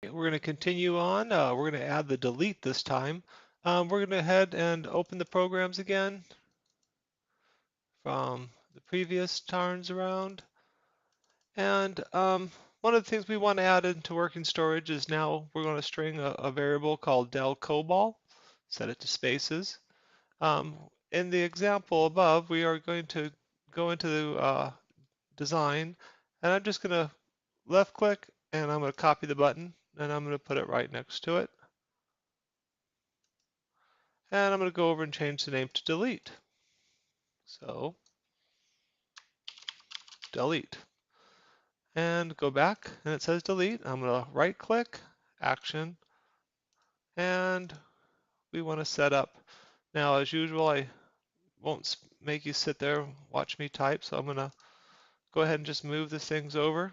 We're going to continue on. We're going to add the delete this time. We're going to head and open the programs again from the previous turns around. And one of the things we want to add into working storage is now we're going to string a variable called del COBOL, set it to spaces. In the example above, we are going to go into design, and I'm just going to left click and I'm going to copy the button and I'm going to put it right next to it. And I'm going to go over and change the name to delete. So delete. And go back and it says delete. I'm going to right click, action, and we want to set up. Now, as usual, I won't make you sit there and watch me type, so I'm going to go ahead and just move the things over.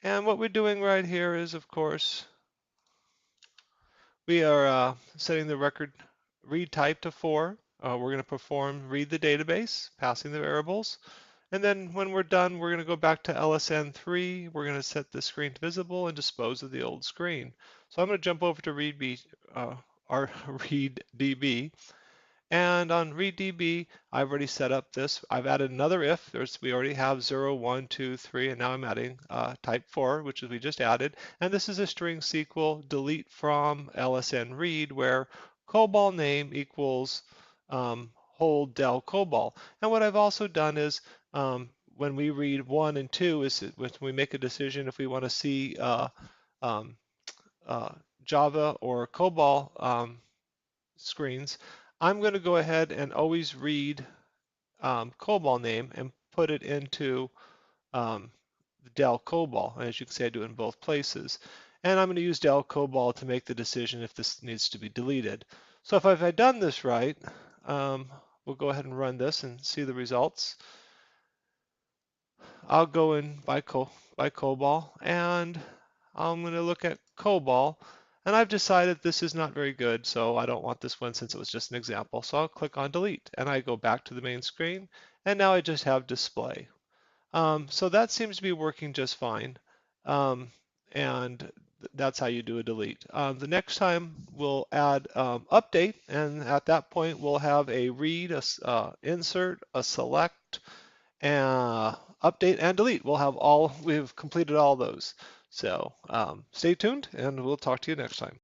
And what we're doing right here is, of course, we are setting the record read type to 4. We're going to perform read the database, passing the variables. And then when we're done, we're going to go back to LSN3. We're going to set the screen to visible and dispose of the old screen. So I'm going to jump over to readDB. And on readDB, I've already set up this. I've added another if. We already have 0, 1, 2, 3, and now I'm adding type 4, which is we just added. And this is a string SQL delete from LSN read, where COBOL name equals hold del COBOL. And what I've also done is when we read 1 and 2 is when we make a decision if we want to see um, Java or COBOL screens, I'm going to go ahead and always read COBOL name and put it into the del COBOL. As you can see, I do it in both places. And I'm going to use del COBOL to make the decision if this needs to be deleted. So if I've done this right, we'll go ahead and run this and see the results. I'll go in by COBOL and I'm going to look at COBOL. And I've decided this is not very good, so I don't want this one since it was just an example. So I'll click on delete and I go back to the main screen and now I just have display. So that seems to be working just fine. And that's how you do a delete. The next time we'll add update, and at that point we'll have a read, insert, a select, and update and delete. We've completed all those. So stay tuned and we'll talk to you next time.